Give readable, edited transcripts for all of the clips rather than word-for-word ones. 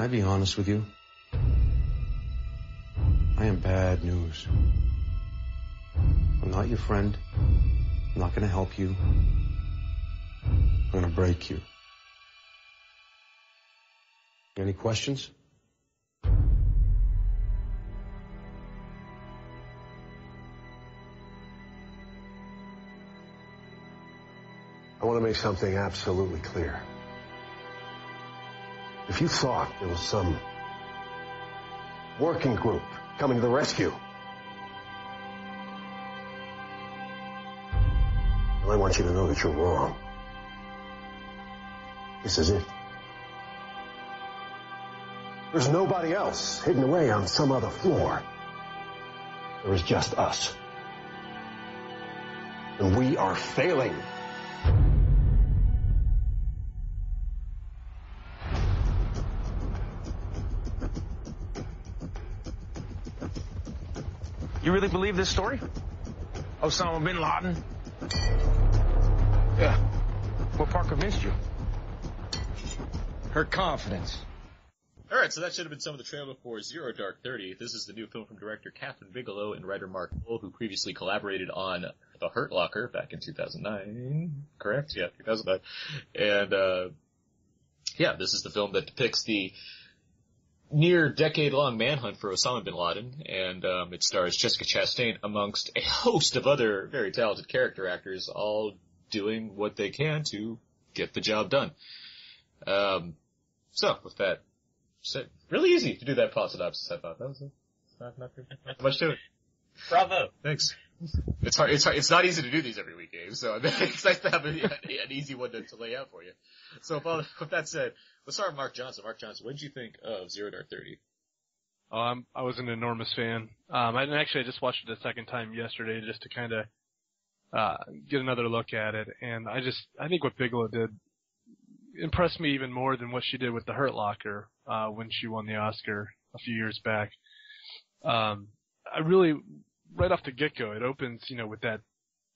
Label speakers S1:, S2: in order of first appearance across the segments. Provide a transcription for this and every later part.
S1: I be honest with you? I am bad news. I'm not your friend. I'm not gonna help you. I'm gonna break you. Any questions?
S2: I want to make something absolutely clear. If you thought there was some working group coming to the rescue, well, I want you to know that you're wrong. This is it. There's nobody else hidden away on some other floor. There is just us. And we are failing.
S3: You really believe this story? Osama bin Laden?
S4: Yeah.
S3: What part convinced you?
S4: Her confidence.
S5: All right, so that should have been some of the trailer for Zero Dark 30. This is the new film from director Catherine Bigelow and writer Mark Bull, who previously collaborated on The Hurt Locker back in 2009. Correct? Yeah, 2009. And, yeah, this is the film that depicts the near decade-long manhunt for Osama bin Laden, and it stars Jessica Chastain amongst a host of other very talented character actors, all doing what they can to get the job done. So, with that said, really easy to do that plot synopsis, I thought. That was not much to it.
S6: Bravo.
S5: Thanks. It's hard. It's not easy to do these every week, Gabe, so it's nice to have an easy one to lay out for you. So, with that said, let's start with Mark Johnson. Mark Johnson, what did you think of Zero Dark 30?
S7: I was an enormous fan. I just watched it a second time yesterday just to kind of get another look at it, and I think what Bigelow did impressed me even more than what she did with The Hurt Locker when she won the Oscar a few years back. I really, right off the get-go, it opens, with that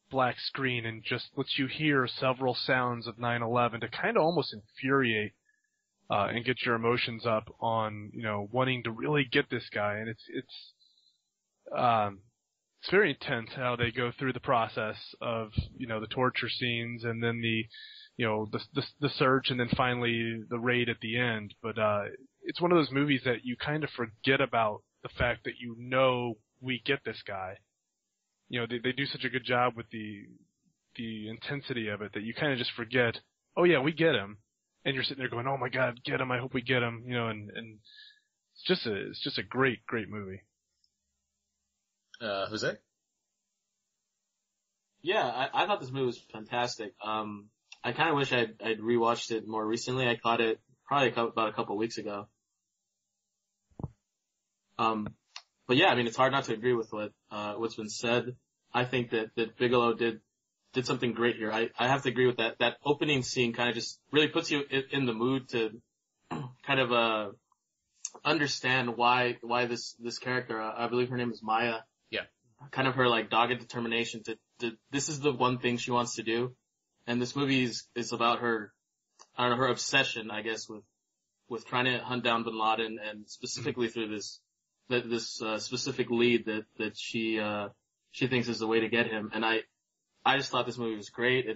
S7: black screen and just lets you hear several sounds of 9/11 to kind of almost infuriate and get your emotions up on, wanting to really get this guy. And it's very intense how they go through the process of, the torture scenes and then the search and then finally the raid at the end. But it's one of those movies that you kind of forget about the fact that we get this guy. They do such a good job with the intensity of it that you kind of just forget, oh yeah, we get him. And you're sitting there going, oh my God, get him, I hope we get him, and it's just a great, great movie.
S5: Jose?
S6: Yeah, I thought this movie was fantastic. I kind of wish I'd rewatched it more recently. I caught it probably about a couple of weeks ago. But yeah, I mean, it's hard not to agree with what's been said. I think that Bigelow did something great here. I have to agree with that. That opening scene kind of just really puts you in the mood to kind of understand why this character, I believe her name is Maya.
S5: Yeah.
S6: Kind of her like dogged determination to this is the one thing she wants to do. And this movie is about her, I don't know, her obsession, I guess, with trying to hunt down bin Laden, and specifically through this specific lead that she thinks is the way to get him. And I just thought this movie was great.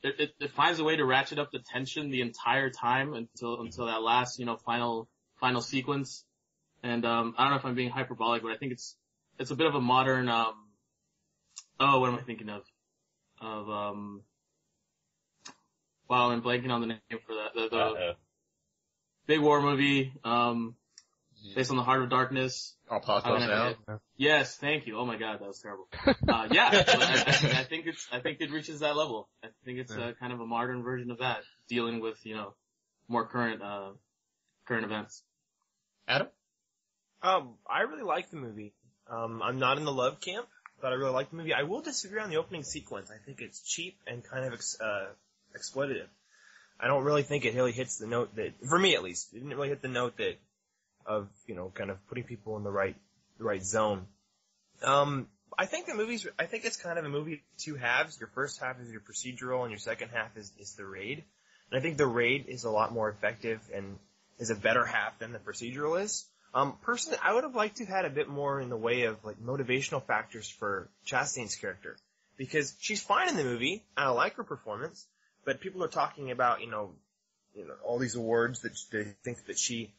S6: It finds a way to ratchet up the tension the entire time until that last, final sequence. And, I don't know if I'm being hyperbolic, but I think it's a bit of a modern, what am I thinking of? Wow, I'm blanking on the name for that. The big war movie, based on the Heart of Darkness.
S5: Apocalypse Now?
S6: Yes, thank you. Oh my God, that was terrible. Yeah, I think it reaches that level. I think it's kind of a modern version of that, dealing with, more current events.
S5: Adam?
S8: I really like the movie. I'm not in the love camp, but I really like the movie. I will disagree on the opening sequence. I think it's cheap and kind of exploitative. I don't really think it really hits the note that, for me at least, it didn't really hit the note that of, kind of putting people in the right zone. I think it's kind of a movie of two halves. Your first half is your procedural and your second half is the raid. And I think the raid is a lot more effective and is a better half than the procedural is. Personally, I would have liked to have had a bit more in the way of like motivational factors for Chastain's character, because she's fine in the movie, and I like her performance, but people are talking about, all these awards that they think that she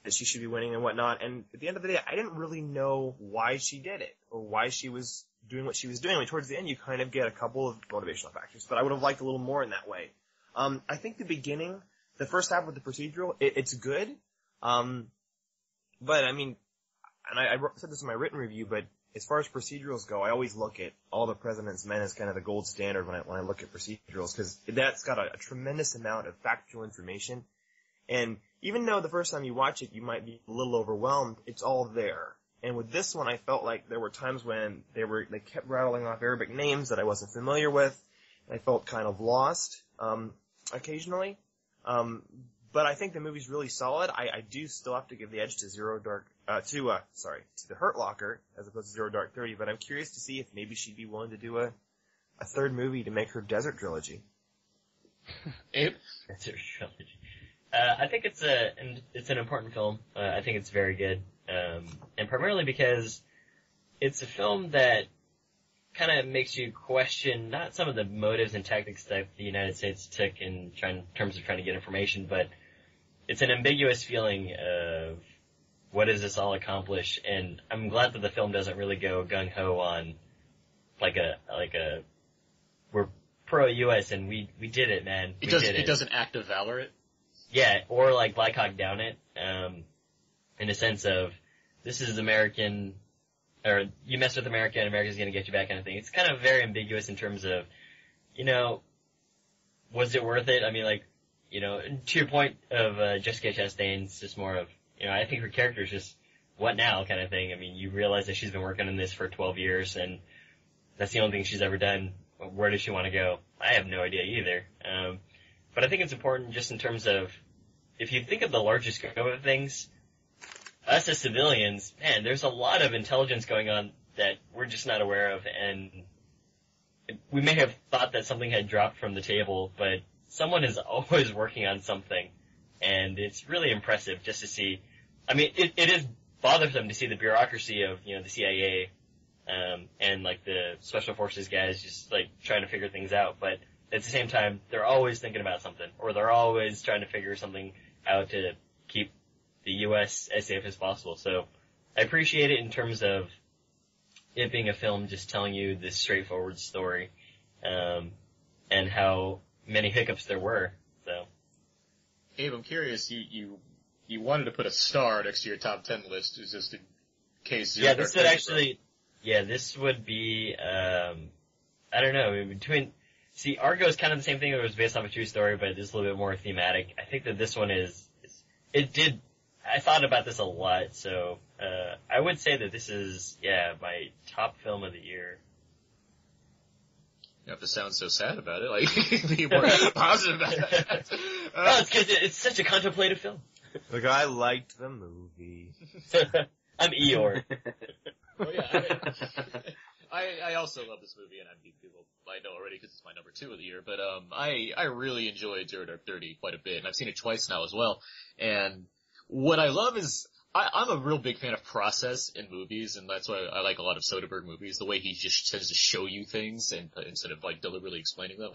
S8: should be winning and whatnot, and at the end of the day, I didn't really know why she did it, or why she was doing what she was doing. I mean, towards the end, you kind of get a couple of motivational factors, but I would have liked a little more in that way. I think the first half of the procedural, it's good, but I mean, and I said this in my written review, but as far as procedurals go, I always look at All the President's Men as kind of the gold standard when I look at procedurals, because that's got a tremendous amount of factual information. And even though the first time you watch it, you might be a little overwhelmed, it's all there. And with this one, I felt like there were times when they kept rattling off Arabic names that I wasn't familiar with, and I felt kind of lost, occasionally. But I think the movie's really solid. I do still have to give the edge to to The Hurt Locker as opposed to Zero Dark 30, but I'm curious to see if maybe she'd be willing to do a third movie to make her Desert Trilogy.
S5: Abe?
S4: Desert Trilogy. I think it's an important film. I think it's very good. And primarily because it's a film that kind of makes you question not some of the motives and tactics that the United States took in terms of trying to get information, but it's an ambiguous feeling of what does this all accomplish? And I'm glad that the film doesn't really go gung-ho on like a we're pro-US and we did it, man.
S5: It doesn't act of valor it?
S4: Yeah, or like Black Hawk Down it, in a sense of this is American, or you mess with America and America's gonna get you back kind of thing. It's kind of very ambiguous in terms of, was it worth it? I mean, to your point of Jessica Chastain, it's just more of, I think her character is just, what now kind of thing. I mean, you realize that she's been working on this for 12 years, and that's the only thing she's ever done. Where does she want to go? I have no idea either. But I think it's important just in terms of, if you think of the larger scope of things, us as civilians, man, there's a lot of intelligence going on that we're just not aware of, and we may have thought that something had dropped from the table, but someone is always working on something, and it's really impressive just to see. I mean, it is bothersome to see the bureaucracy of, the CIA, and the special forces guys just trying to figure things out, but at the same time, they're always thinking about something, or they're always trying to figure something out to keep the U.S. as safe as possible. So I appreciate it in terms of it being a film just telling you this straightforward story, and how many hiccups there were. So,
S5: Abe, I'm curious, you wanted to put a star next to your top 10 list, is just in case.
S4: Yeah, this would actually, this would be, I don't know, between, see, Argo is kind of the same thing. It was based off a true story, but it's a little bit more thematic. I think that this one I thought about this a lot, so, I would say that this is, my top film of the year.
S5: You have to sound so sad about it, be more positive about it.
S4: It's because it's such a contemplative film.
S8: Look, I liked the movie.
S4: I'm Eeyore.
S5: Oh yeah, I also love this movie, and people I know already because it's my number 2 of the year. But I really enjoyed Zero Dark 30 quite a bit, and I've seen it twice now as well. And what I love is I'm a real big fan of process in movies, and that's why I like a lot of Soderbergh movies. The way he just tends to show you things and instead of deliberately explaining them.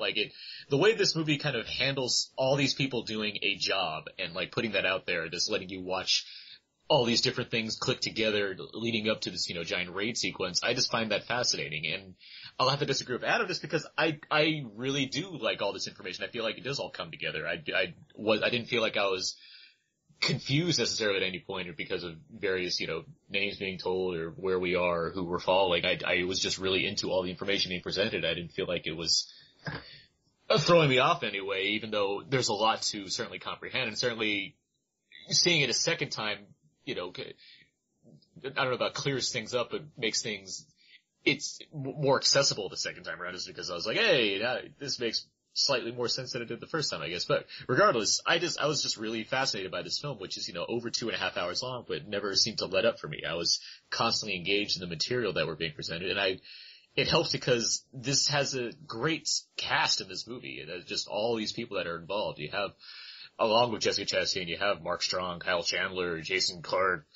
S5: The way this movie kind of handles all these people doing a job and putting that out there, just letting you watch all these different things click together leading up to this, giant raid sequence. I just find that fascinating, and I'll have to disagree with Adam just because I really do like all this information. I feel like it does all come together. I didn't feel like I was confused necessarily at any point or because of various, names being told or where we are or who we're following. I was just really into all the information being presented. I didn't feel like it was throwing me off anyway, even though there's a lot to certainly comprehend, and certainly seeing it a second time, I don't know about clears things up, but makes things, it's more accessible the second time around, just because I was like, hey, this makes slightly more sense than it did the first time, I guess. But regardless, I was just really fascinated by this film, which is, over 2.5 hours long, but never seemed to let up for me. I was constantly engaged in the material that were being presented, and it helps because this has a great cast in this movie. Just all these people that are involved. You have along with Jessica Chastain, you have Mark Strong, Kyle Chandler, Jason Clarke,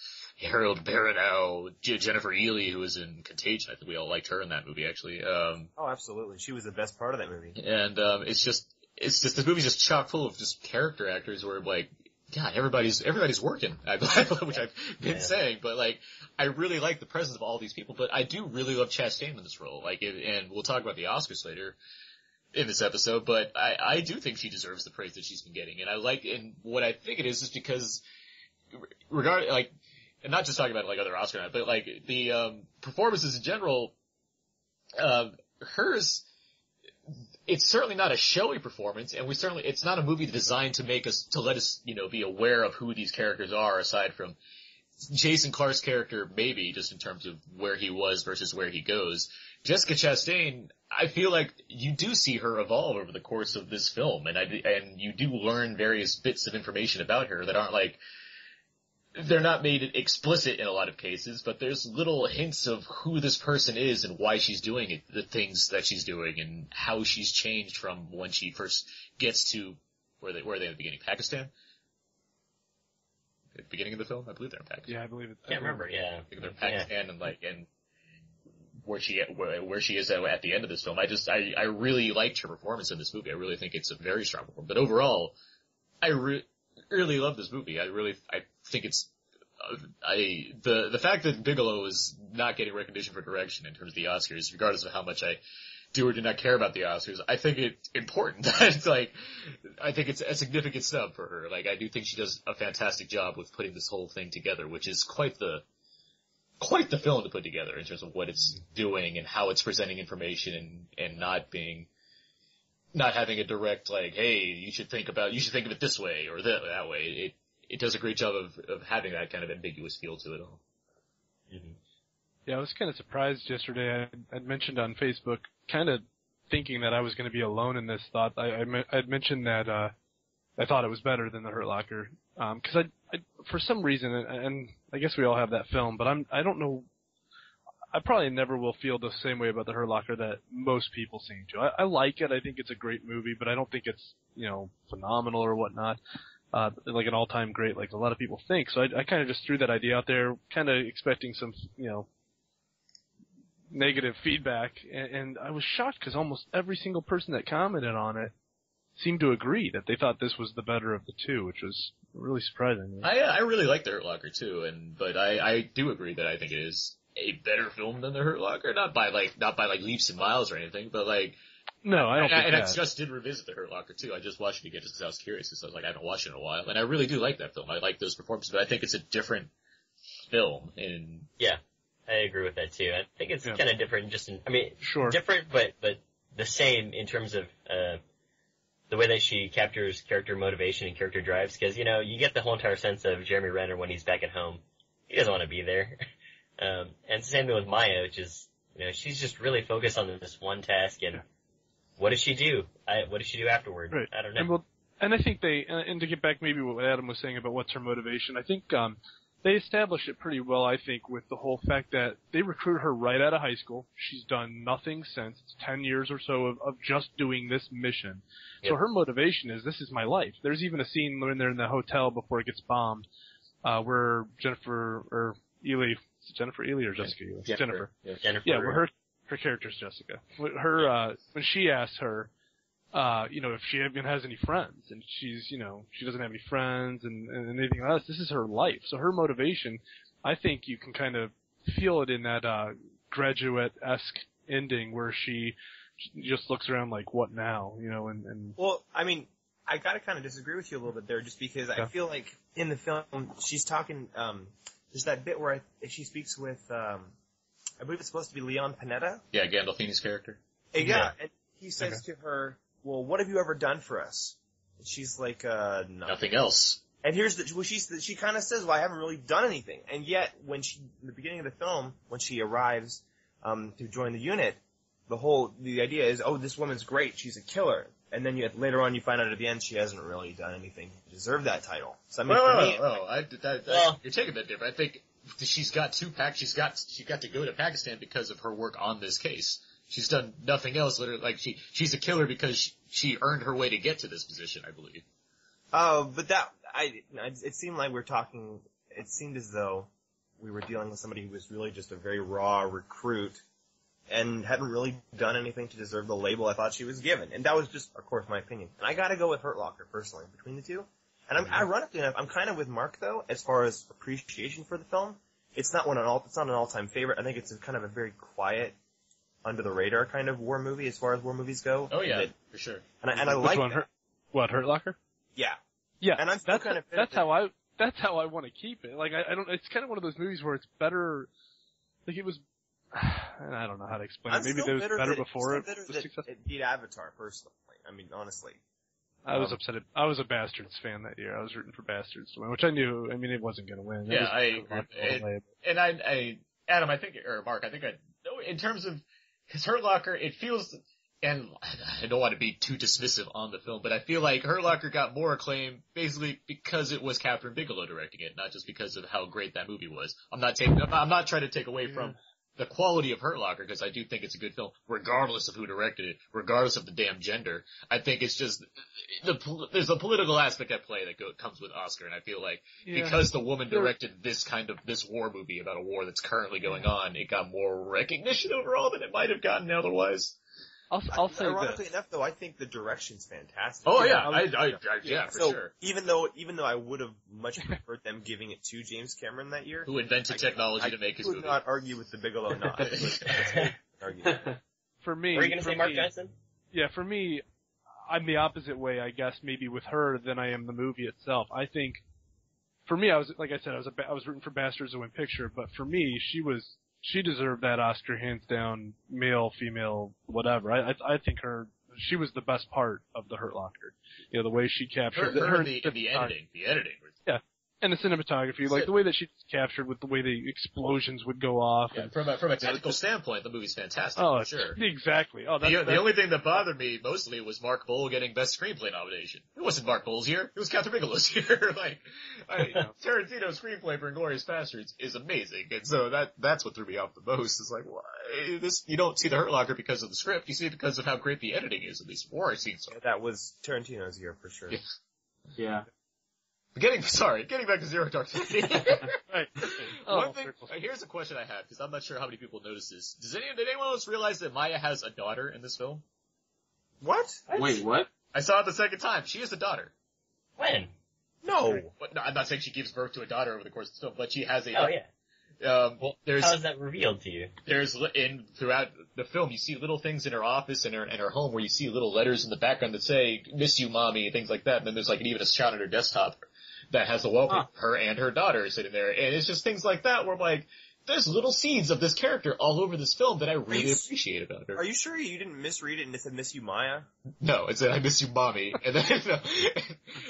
S5: Harold Perrineau, Jennifer Ehle, who was in Contagion. I think we all liked her in that movie, actually.
S8: Oh, absolutely. She was the best part of that movie.
S5: And it's just this movie's just chock full of just character actors where like, God, everybody's working, which I've been saying, but like, I really like the presence of all these people, but I do really love Chastain in this role. Like, and we'll talk about the Oscars later in this episode, but I do think she deserves the praise that she's been getting, and what I think it is because and not just talking about like other Oscar nights, but like the performances in general, hers, it's certainly not a showy performance, and it's not a movie designed to let us, be aware of who these characters are, aside from Jason Clarke's character, maybe, just in terms of where he was versus where he goes. Jessica Chastain, I feel like you do see her evolve over the course of this film, and you do learn various bits of information about her that aren't like, they're not made explicit in a lot of cases, but there's little hints of who this person is and why she's doing it, the things that she's doing, and how she's changed from when she first gets to where are they in the beginning? Pakistan? At the beginning of the film, I believe they're in Pakistan.
S7: Yeah, I believe it.
S4: Can't remember. Yeah,
S5: I think they're in Pakistan, and where she is at the end of this film. I really liked her performance in this movie. I really think it's a very strong performance. But overall, I really love this movie. I think it's the fact that Bigelow is not getting recognition for direction in terms of the Oscars, regardless of how much I do or do not care about the Oscars, I think it's important. It's like, I think it's a significant snub for her. Like, I do think she does a fantastic job with putting this whole thing together, which is quite the film to put together in terms of what it's doing and how it's presenting information and not having a direct, like, hey, you should think of it this way or that way. It does a great job of having that kind of ambiguous feel to it all.
S4: Mm-hmm.
S7: Yeah, I was kind of surprised yesterday. I'd mentioned on Facebook, kind of thinking that I was going to be alone in this thought. I'd mentioned that I thought it was better than The Hurt Locker, because I for some reason, and I guess we all have that film, but I don't know. I probably never will feel the same way about The Hurt Locker that most people seem to. I like it. I think it's a great movie, but I don't think it's, phenomenal or whatnot. Like an all-time great, like a lot of people think. So I kind of just threw that idea out there, kind of expecting some, negative feedback. And I was shocked because almost every single person that commented on it seemed to agree that they thought this was the better of the two, which was really surprising.
S5: I really like The Hurt Locker too, but I do agree that I think it is a better film than The Hurt Locker, not by leaps and miles or anything, but like.
S7: No, I don't think
S5: I just did revisit The Hurt Locker too. I just watched it again just because I was curious, because I was like, I haven't watched it in a while, and I really do like that film. I like those performances, but I think it's a different film.
S4: Yeah, I agree with that too. I think it's kind of different,
S7: sure,
S4: different, but the same in terms of the way that she captures character motivation and character drives. Because you get the whole entire sense of Jeremy Renner when he's back at home. He doesn't want to be there, and same thing with Maya, which is she's just really focused on this one task and. What does she do? What does she do afterward?
S7: Right.
S4: I don't know.
S7: And I think and to get back maybe what Adam was saying about what's her motivation, I think they establish it pretty well, I think, with the whole fact that they recruit her right out of high school. She's done nothing since. It's 10 years or so of just doing this mission. Yep. So her motivation is, this is my life. There's even a scene when they're in the hotel before it gets bombed, where Jennifer Ehle or Jessica Ehle? Jennifer.
S5: Yes.
S4: Jennifer.
S7: Yeah, where her character's Jessica. Her, when she asks her, if she even has any friends, and she doesn't have any friends and anything else, this is her life. So her motivation, I think you can kind of feel it in that, Graduate-esque ending where she just looks around like, what now? And.
S8: Well, I mean, I gotta kind of disagree with you a little bit there, just because I feel like in the film, she's talking, there's that bit where she speaks with, I believe it's supposed to be Leon Panetta.
S5: Yeah, Gandolfini's character.
S8: Yeah, and he says to her, well, what have you ever done for us? And she's like,
S5: nothing else.
S8: And here's she kind of says, well, I haven't really done anything. And yet, in the beginning of the film, when she arrives, to join the unit, the idea is, oh, this woman's great, she's a killer. And then later on you find out at the end she hasn't really done anything to deserve that title. So I mean,
S5: you're taking that different. I think she's got two packs. She got to go to Pakistan because of her work on this case. She's done nothing else. Literally, like she's a killer because she earned her way to get to this position, I believe.
S8: But it seemed like it seemed as though we were dealing with somebody who was really just a very raw recruit and hadn't really done anything to deserve the label I thought she was given. And that was just, of course, my opinion. And I gotta go with Hurt Locker, personally, between the two. And ironically enough, I'm kind of with Mark, though, as far as appreciation for the film. It's not an all-time favorite. I think it's kind of a very quiet, under-the-radar kind of war movie as far as war movies go.
S5: Oh, yeah, for sure.
S8: And I like
S7: one, Hurt Locker?
S8: Yeah.
S7: Yeah,
S8: and I'm
S7: that's how I want to keep it. Like, I don't, it's kind of one of those movies where it's better, like it was, and I don't know how to explain it. Maybe it was better before it was successful.
S8: It beat Avatar, personally. I mean, honestly.
S7: I was upset. I was a Bastards fan that year. I was rooting for Bastards to win, which I knew. I mean, it wasn't going to win.
S5: Yeah, I agree. And Adam, I think, or Mark, I think in terms of, because Hurt Locker, it feels, and I don't want to be too dismissive on the film, but I feel like Hurt Locker got more acclaim basically because it was Catherine Bigelow directing it, not just because of how great that movie was. I'm not trying to take away from the quality of Hurt Locker, because I do think it's a good film, regardless of who directed it, regardless of the damn gender. I think it's just, there's a political aspect at play that comes with Oscar, and I feel like because the woman directed this war movie about a war that's currently going on, it got more recognition overall than it might have gotten otherwise.
S7: I'll say
S8: ironically enough, though, I think the direction's fantastic.
S5: Oh yeah, for sure.
S8: Even though I would have much preferred them giving it to James Cameron that year,
S5: who invented technology to make his movie.
S8: I would not argue with the Bigelow nod.
S7: For me,
S4: were you going to say Mark Johnson?
S7: Yeah, for me, I'm the opposite way, I guess, maybe with her than I am the movie itself. I think, for me, I was rooting for Bastards to win picture, but for me, she deserved that Oscar hands down, male, female, whatever. I think she was the best part of the Hurt Locker. You know, the way she captured
S5: the editing.
S7: Yeah. And the cinematography, like the way that she captured with the way the explosions would go off.
S5: Yeah, from a technical standpoint, the movie's fantastic.
S7: Oh,
S5: for sure.
S7: Exactly. Oh,
S5: the only thing that bothered me mostly was Mark Bowl getting Best Screenplay nomination. It wasn't Mark Bowl's year. It was Catherine Bigelow's year. Tarantino's screenplay for Inglourious Basterds is amazing, and so that's what threw me off the most. Is like, why you don't see the Hurt Locker because of the script. You see it because of how great the editing is. At least before I seen so.
S8: That was Tarantino's year for sure.
S6: Yeah.
S5: Getting back to Zero Dark Thirty.
S7: Right.
S5: One thing, here's a question I have, because I'm not sure how many people notice this. Did anyone else realize that Maya has a daughter in this film?
S8: What?
S6: Wait, what?
S5: I saw it the second time. She has a daughter.
S4: When?
S8: No.
S5: No, I'm not saying she gives birth to a daughter over the course of the film, but she has a.
S4: Oh yeah.
S5: Well,
S4: how is that revealed to you?
S5: Throughout the film, you see little things in her office and her home where you see little letters in the background that say "Miss you, mommy" and things like that. And then there's even a shot on her desktop that has a wallpaper, her and her daughter sitting there. And it's just things like that where I'm like, there's little seeds of this character all over this film that I really appreciate about her.
S8: Are you sure you didn't misread it and it said "Miss you, Maya"?
S5: No, it said "I miss you, mommy." And then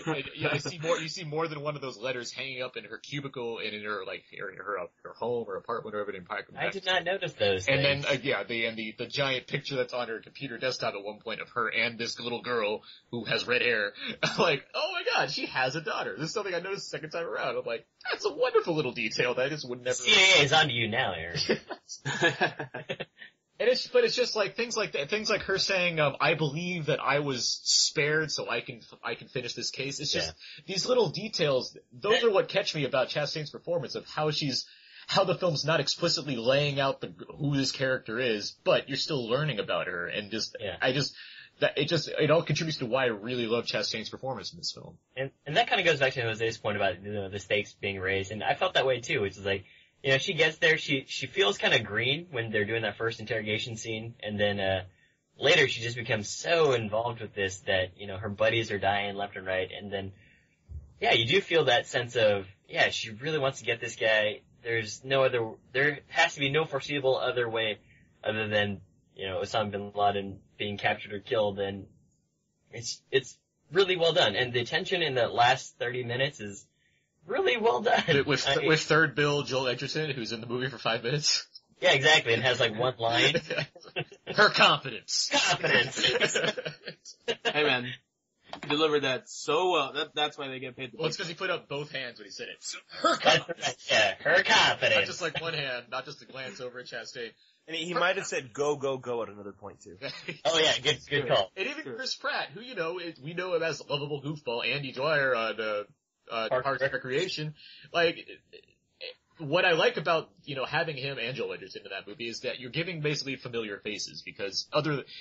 S5: I see more. You see more than one of those letters hanging up in her cubicle and in her her home or apartment or whatever in Pike.
S4: I did not notice those.
S5: And then the giant picture that's on her computer desktop at one point of her and this little girl who has red hair. I'm like, oh my god, she has a daughter. This is something I noticed the second time around. I'm like, that's a wonderful little detail that I just would never.
S4: CIA is on to you now, Aaron.
S5: But it's just like things like that, things like her saying, I believe that I was spared so I can finish this case. It's just these little details. Those are what catch me about Chastain's performance of how the film's not explicitly laying out who this character is, but you're still learning about her, and it all contributes to why I really love Chastain's performance in this film.
S4: And that kind of goes back to Jose's point about, the stakes being raised, and I felt that way too, which is like, she gets there, she feels kind of green when they're doing that first interrogation scene, and then, later she just becomes so involved with this that, her buddies are dying left and right, and then, you do feel that sense of, she really wants to get this guy. There has to be no foreseeable other way other than, Osama bin Laden being captured or killed, and it's really well done. And the tension in the last 30 minutes is really well done.
S5: With third bill Joel Edgerton, who's in the movie for 5 minutes.
S4: Yeah, exactly, and has one line.
S5: Her confidence.
S6: Hey man, he delivered that so well. That's why they get paid.
S5: It's because he put up both hands when he said it. Her confidence.
S4: Yeah, her confidence.
S5: Not just one hand, not just a glance over at Chastain.
S8: And he might have said go, go, go at another point too.
S4: Oh yeah, good call.
S5: And even Chris Pratt, who, we know him as lovable goofball Andy Dwyer on, Parks and Recreation. Like, what I like about, having him and Joel Edgerton in that movie is that you're giving basically familiar faces, because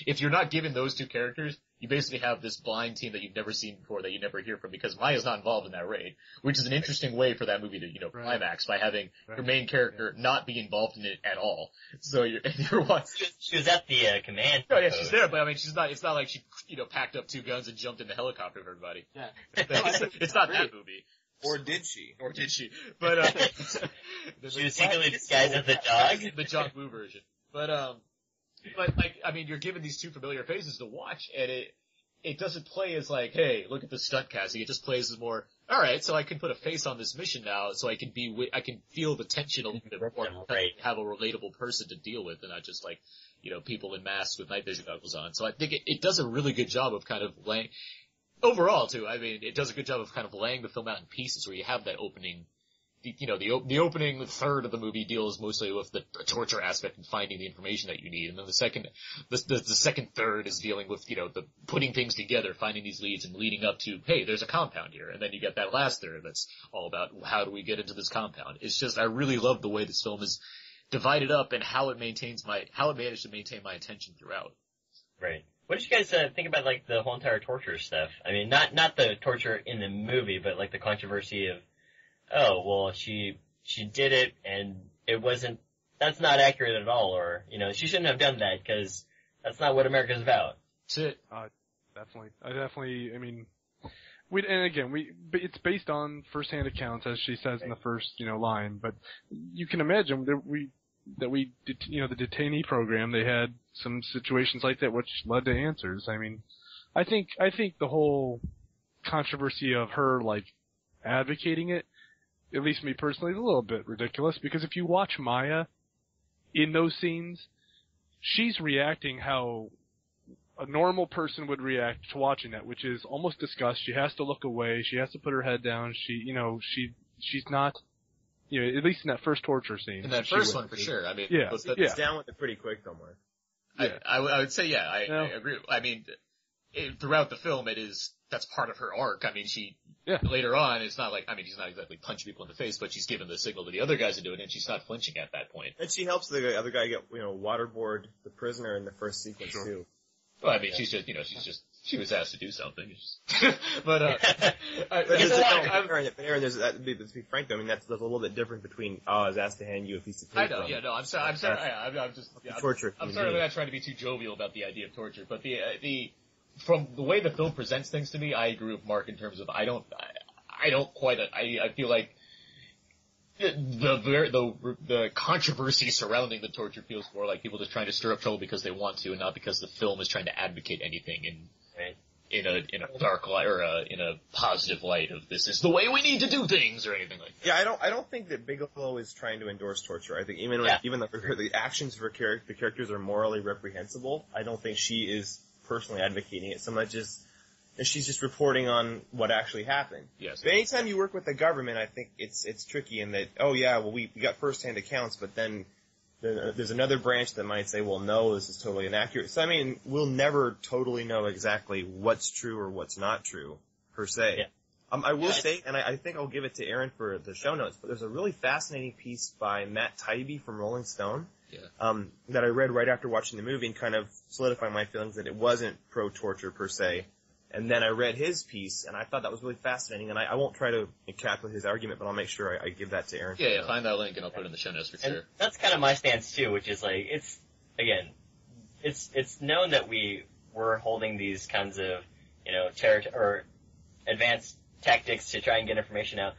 S5: if you're not given those two characters, you basically have this blind team that you've never seen before, that you never hear from, because Maya's not involved in that raid, which is an interesting way for that movie to, climax by having your main character not be involved in it at all. So you're watching.
S4: She was at the command.
S5: Oh yeah, she's there, but I mean, it's not like she, packed up 2 guns and jumped in the helicopter with everybody.
S6: Yeah.
S5: It's not that movie.
S8: Or did she?
S5: But,
S4: she was secretly disguised as the dog?
S5: The John Woo version. But you're given these 2 familiar faces to watch, and it doesn't play as like, hey, look at the stunt casting. It just plays as more, alright, so I can put a face on this mission now, so I can feel the tension a little bit more,
S4: right.
S5: Have a relatable person to deal with, and not just like, people in masks with night vision goggles on. So I think it does a really good job of kind of laying, overall too, I mean, it does a good job of kind of laying the film out in pieces, where you have that opening, the opening third of the movie deals mostly with the torture aspect and finding the information that you need, and then the second third is dealing with, the putting things together, finding these leads and leading up to, hey, there's a compound here, and then you get that last third that's all about how do we get into this compound. It's just, I really love the way this film is divided up and how it managed to maintain my attention throughout.
S4: Right. What did you guys think about, like, the whole entire torture stuff? I mean, not the torture in the movie, but, like, the controversy of, oh, well, she did it, and that's not accurate at all, or, she shouldn't have done that, because that's not what America's about.
S5: That's it.
S7: Definitely, I mean, but it's based on first-hand accounts, as she says in the first, line, but you can imagine the detainee program, they had some situations like that which led to answers. I mean, I think the whole controversy of her, like, advocating it, at least me personally, is a little bit ridiculous, because if you watch Maya in those scenes, she's reacting how a normal person would react to watching that, which is almost disgust. She has to look away. She has to put her head down. She's not, at least in that first torture scene.
S5: In that first one, for sure. I mean,
S8: it's down with it pretty quick, though, Mark.
S5: Yeah. I would say, I agree. I mean, throughout the film, that's part of her arc. I mean, later on, it's not like, I mean, she's not exactly punching people in the face, but she's given the signal to the other guys to do it, and she's not flinching at that point.
S8: And she helps the other guy get, waterboard the prisoner in the first sequence, too.
S5: Well, I mean, she was asked to do something. But,
S8: Aaron, let's be frank though, I mean, that's a little bit different between, I was asked to hand you a piece of paper.
S5: I know, I'm sorry,
S8: torture.
S5: I'm sorry I'm not trying to be too jovial about the idea of torture, but from the way the film presents things to me, I agree with Mark in terms of, I feel like, the controversy surrounding the torture feels more like people just trying to stir up trouble because they want to, and not because the film is trying to advocate anything in a dark light or in a positive light of this is the way we need to do things or anything like that.
S8: Yeah, I don't think that Bigelow is trying to endorse torture. I think even the actions of the characters are morally reprehensible. I don't think she is personally advocating it so much as she's just reporting on what actually happened.
S5: Yes.
S8: But anytime you work with the government, I think it's tricky in that, we got first-hand accounts, but then there's another branch that might say, well, no, this is totally inaccurate. So, I mean, we'll never totally know exactly what's true or what's not true, per se.
S4: Yeah.
S8: I will say, and I think I'll give it to Aaron for the show notes, but there's a really fascinating piece by Matt Taibbi from Rolling Stone that I read right after watching the movie and kind of solidifying my feelings that it wasn't pro-torture, per se. And then I read his piece, and I thought that was really fascinating, and I won't try to encapsulate his argument, but I'll make sure I give that to Aaron.
S5: Yeah, find that link and I'll put it in the show notes for sure.
S4: That's kind of my stance too, which is like, it's known that we're holding these kinds of, or advanced tactics to try and get information out,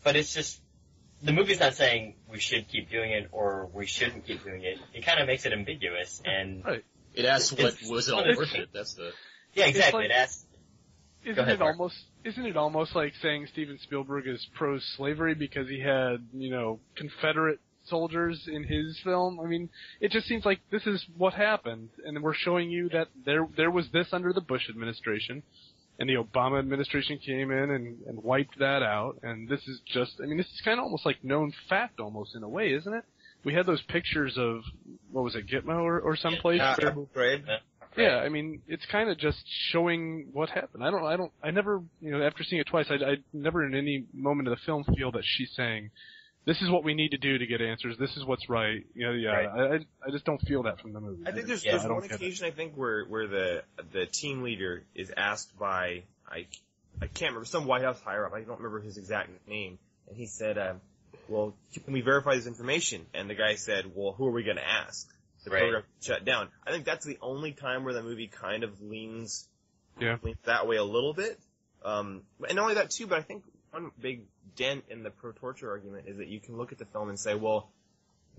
S4: but it's just, the movie's not saying we should keep doing it or we shouldn't keep doing it. It kind of makes it ambiguous, and
S5: right. It asks was it all worth it? That's the...
S4: Yeah, exactly. It asks...
S7: Isn't it almost like saying Steven Spielberg is pro-slavery because he had, Confederate soldiers in his film? I mean, it just seems like this is what happened, and we're showing you that there was this under the Bush administration, and the Obama administration came in and wiped that out, and this is kind of almost like known fact almost in a way, isn't it? we had those pictures of, what was it, Gitmo or someplace? where-
S8: Abu Ghraib.
S7: yeah, I mean, it's kind of just showing what happened. I never, after seeing it twice, I never in any moment of the film feel that she's saying, this is what we need to do to get answers, this is what's right.
S4: Right.
S7: I just don't feel that from the movie.
S8: I think there's
S7: I don't
S8: one
S7: get it.
S8: occasion I think where the team leader is asked by I can't remember, some White House higher up, I don't remember his exact name, and he said, well, can we verify this information? And the guy said, well, who are we going to ask? The
S4: Right.
S8: program shut down. I think that's the only time where the movie kind of leans that way a little bit. And not only that too, but I think one big dent in the pro-torture argument is that you can look at the film and say, well,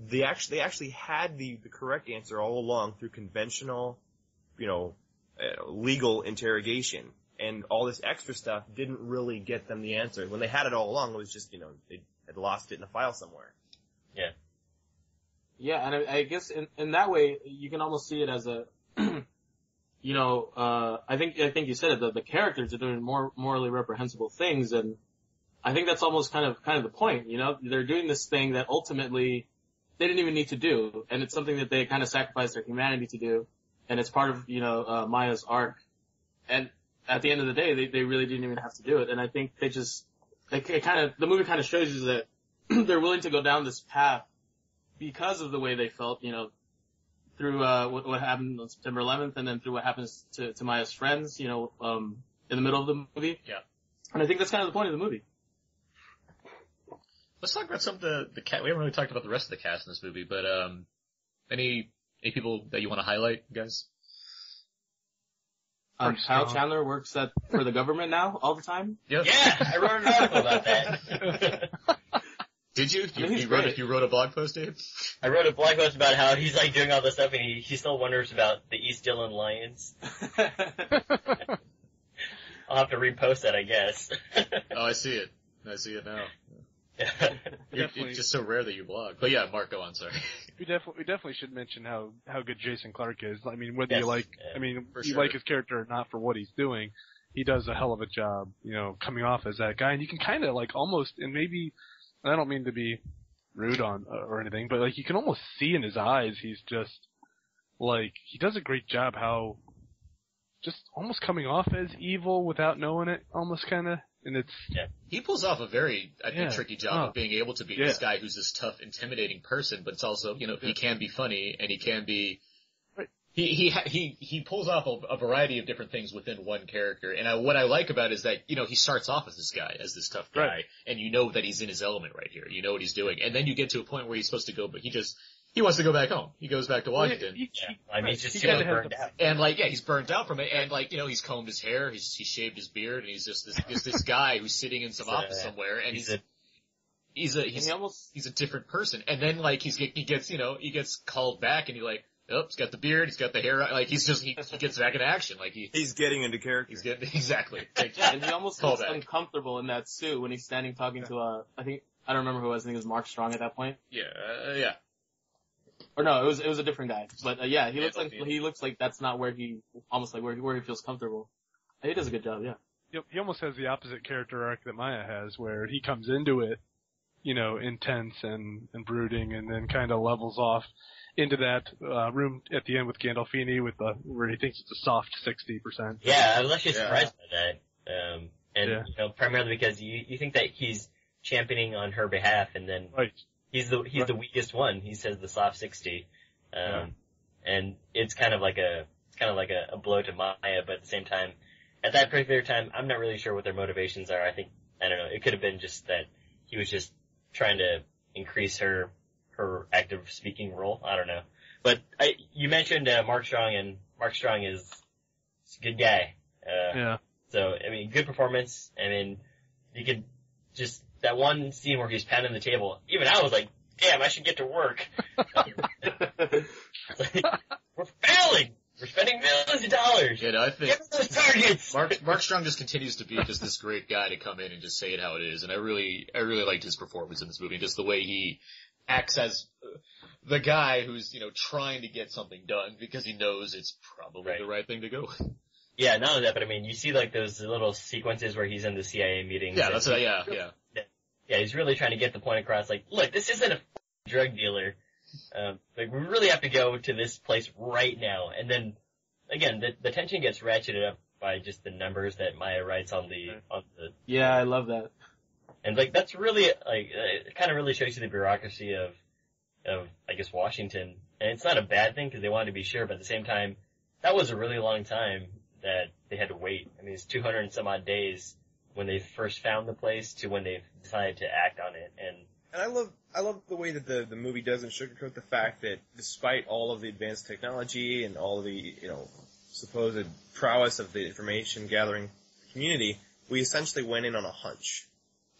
S8: they actually had the correct answer all along through conventional, legal interrogation. And all this extra stuff didn't really get them the answer. When they had it all along, it was just, they had lost it in a file somewhere.
S4: Yeah.
S6: Yeah, and I guess in that way, you can almost see it as a, I think you said it, the characters are doing more morally reprehensible things, and I think that's almost kind of the point, they're doing this thing that ultimately they didn't even need to do, and it's something that they kind of sacrificed their humanity to do, and it's part of, Maya's arc, and at the end of the day, they really didn't even have to do it, and I think the movie kind of shows you that they're willing to go down this path because of the way they felt, through what happened on September 11th, and then through what happens to Maya's friends, in the middle of the movie.
S5: Yeah.
S6: And I think that's kind of the point of the movie.
S5: Let's talk about some of the cast. We haven't really talked about the rest of the cast in this movie, but any people that you want to highlight, guys?
S6: Kyle Chandler works for the government now all the time.
S5: Yeah.
S4: Yeah, I wrote an article about that.
S5: Did you?
S6: I mean,
S5: You wrote a blog post, Dave?
S4: I wrote a blog post about how he's like doing all this stuff and he still wonders about the East Dillon Lions. I'll have to repost that, I guess.
S5: Oh, I see it. I see it now.
S4: Yeah.
S5: It's just so rare that you blog. But yeah, Mark, go on, sorry.
S7: We definitely should mention how good Jason Clarke is. I mean, whether
S4: Yes,
S7: you like,
S4: yeah.
S7: you
S5: sure.
S7: like his character or not for what he's doing, he does a hell of a job, coming off as that guy. And you can kind of almost, and maybe, I don't mean to be rude on, or anything, but you can almost see in his eyes, he's just, he does a great job how, just almost coming off as evil without knowing it, almost kinda. And it's,
S5: He pulls off a very, I think, tricky job of being able to be this
S7: Yeah.
S5: guy who's this tough, intimidating person, but it's also, he can be funny and he can be.
S7: Right.
S5: He pulls off a variety of different things within one character, and what I like about it is that he starts off as this guy, as this tough guy,
S7: Right.
S5: and that he's in his element right here. You know what he's doing, and then you get to a point where he's supposed to go, but he wants to go back home. He goes back to Washington.
S4: I mean, he's just
S7: He
S4: feeling
S7: kinda has
S4: burned out.
S5: And he's burned out from it, and he's combed his hair, he's shaved his beard, and he's just this guy who's sitting in some office somewhere, and he's a different person. And then he gets called back, and he's got the beard, he's got the hair, he gets back in action,
S8: He's getting into character.
S5: he's getting exactly.
S6: Yeah, and he almost
S5: Call
S6: looks
S5: back.
S6: uncomfortable in that suit when he's standing talking to I don't remember who it was. I think it was Mark Strong at that point.
S5: Yeah.
S6: Or no, it was a different guy. But yeah, he
S5: Yeah,
S6: looks like that's not where he feels comfortable. He does a good job, yeah.
S7: he almost has the opposite character arc that Maya has, where he comes into it, intense and brooding, and then kind of levels off into that room at the end with Gandolfini where he thinks it's a soft 60%.
S4: Yeah, I was actually surprised by that. Primarily because you think that he's championing on her behalf, and then
S7: Right.
S4: he's the weakest one. He says the soft 60, and it's kind of like a blow to Maya, but at the same time, at that particular time, I'm not really sure what their motivations are. I don't know. It could have been just that he was just trying to increase her active speaking role. I don't know. But you mentioned Mark Strong, and Mark Strong is a good guy. So, I mean, good performance. I mean, you could just, that one scene where he's pounding the table, even I was like, damn, I should get to work. It's like, we're failing! We're spending millions of dollars!
S5: I think
S4: Get those targets!
S5: Mark Strong just continues to be just this great guy to come in and just say it how it is, and I really liked his performance in this movie, just the way he acts as the guy who's, trying to get something done because he knows it's probably the right thing to go with.
S4: Yeah, not only that, but I mean, you see like those little sequences where he's in the CIA meetings.
S5: Yeah, that's
S4: Yeah, he's really trying to get the point across, like, look, this isn't a drug dealer Like, we really have to go to this place right now. And then, again, the tension gets ratcheted up by just the numbers that Maya writes on the.
S6: Yeah, I love that.
S4: And like, that's really, like, it kind of really shows you the bureaucracy of, I guess, Washington. And it's not a bad thing because they wanted to be sure, but at the same time, that was a really long time that they had to wait. I mean, it's 200 and some odd days when they first found the place to when they decided to act on it. And
S8: I love the way that the movie doesn't sugarcoat the fact that despite all of the advanced technology and all of the, supposed prowess of the information gathering community, we essentially went in on a hunch.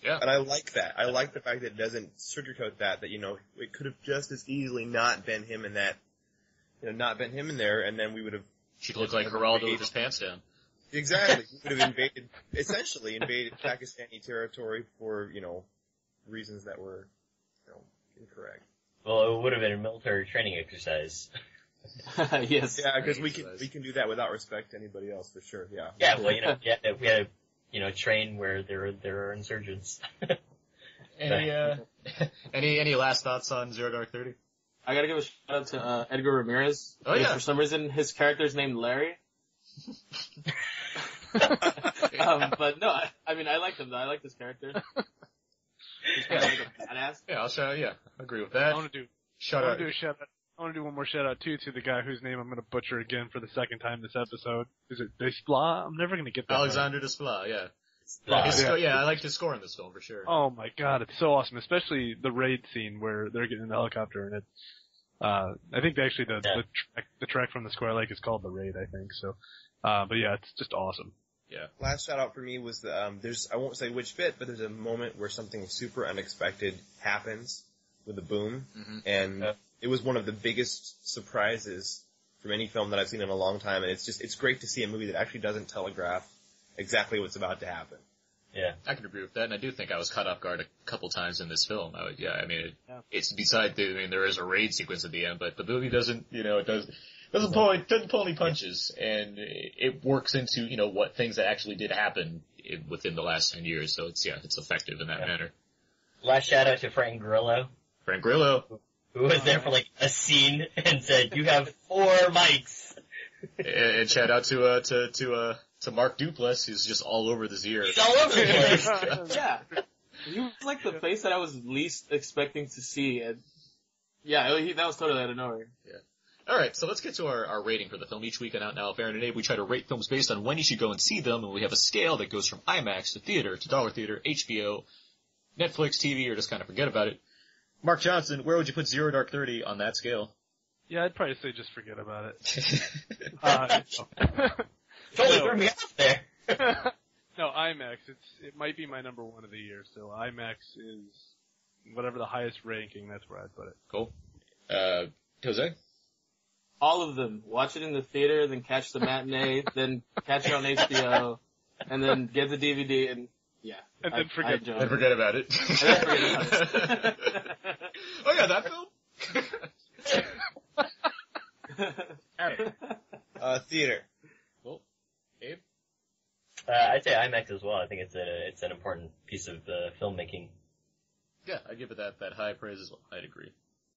S5: Yeah.
S8: And I like that. I like the fact that it doesn't sugarcoat that, it could have just as easily not been him in that, not been him in there, and then we would have...
S5: She'd look like Geraldo with his pants down.
S8: Exactly. We would have essentially invaded Pakistani territory for, reasons that were, incorrect.
S4: well, it would have been a military training exercise.
S6: Yes.
S8: Yeah, because we can do that without respect to anybody else, for sure, yeah.
S4: Yeah, well, we had to, train where there are insurgents.
S5: Any last thoughts on Zero Dark 30?
S6: I gotta give a shout out to Edgar Ramirez.
S5: Oh, yeah.
S6: For some reason, his character's named Larry. But no, I like him though. I like this character. He's kind of like a badass.
S5: Yeah, I agree with that.
S7: I want to do one more shout out too to the guy whose name I'm going to butcher again for the second time this episode. Is it Desplat? I'm never going to get that.
S5: Alexander Desplat, yeah. I liked his score in this film for sure.
S7: Oh my god, it's so awesome, especially the raid scene where they're getting in the helicopter and I think actually the track from the score I like is called The Raid, I think, so. But yeah, it's just awesome.
S8: Yeah. Last shout out for me was I won't say which bit, but there's a moment where something super unexpected happens with a boom, and it was one of the biggest surprises from any film that I've seen in a long time, and it's great to see a movie that actually doesn't telegraph exactly what's about to happen.
S5: Yeah. I can agree with that, and I do think I was caught off guard a couple times in this film. It's beside there is a raid sequence at the end, but the movie doesn't, doesn't pull any punches, and it works into, what things that actually did happen within the last 10 years, so it's effective in that manner.
S4: Last shout out to Frank Grillo.
S5: Frank Grillo.
S4: Who was there for like a scene and said, "You have 4 mics."
S5: And shout out to Mark Duplass, who's just all over this year.
S4: He's all over the place.
S6: Yeah. He was like the face that I was least expecting to see, and that was totally out of nowhere.
S5: Yeah. Alright, so let's get to our rating for the film. Each week on Out Now, Aaron and Abe, we try to rate films based on when you should go and see them, and we have a scale that goes from IMAX to theater to dollar theater, HBO, Netflix, TV, or just kind of forget about it. Mark Johnson, where would you put Zero Dark 30 on that scale?
S7: Yeah, I'd probably say just forget about it.
S4: Totally threw me off there.
S7: No, IMAX, it might be my number 1 of the year, so IMAX is whatever the highest ranking, that's where I'd put it.
S5: Cool. Jose?
S6: All of them. Watch it in the theater, then catch the matinee, then catch it on HBO, and then get the DVD, and
S7: and then forget
S5: about it. Oh yeah, that film?
S8: Theater.
S5: Cool. Abe?
S4: I'd say IMAX as well. I think it's an important piece of filmmaking.
S5: Yeah, I'd give it that high praise as well. I'd agree.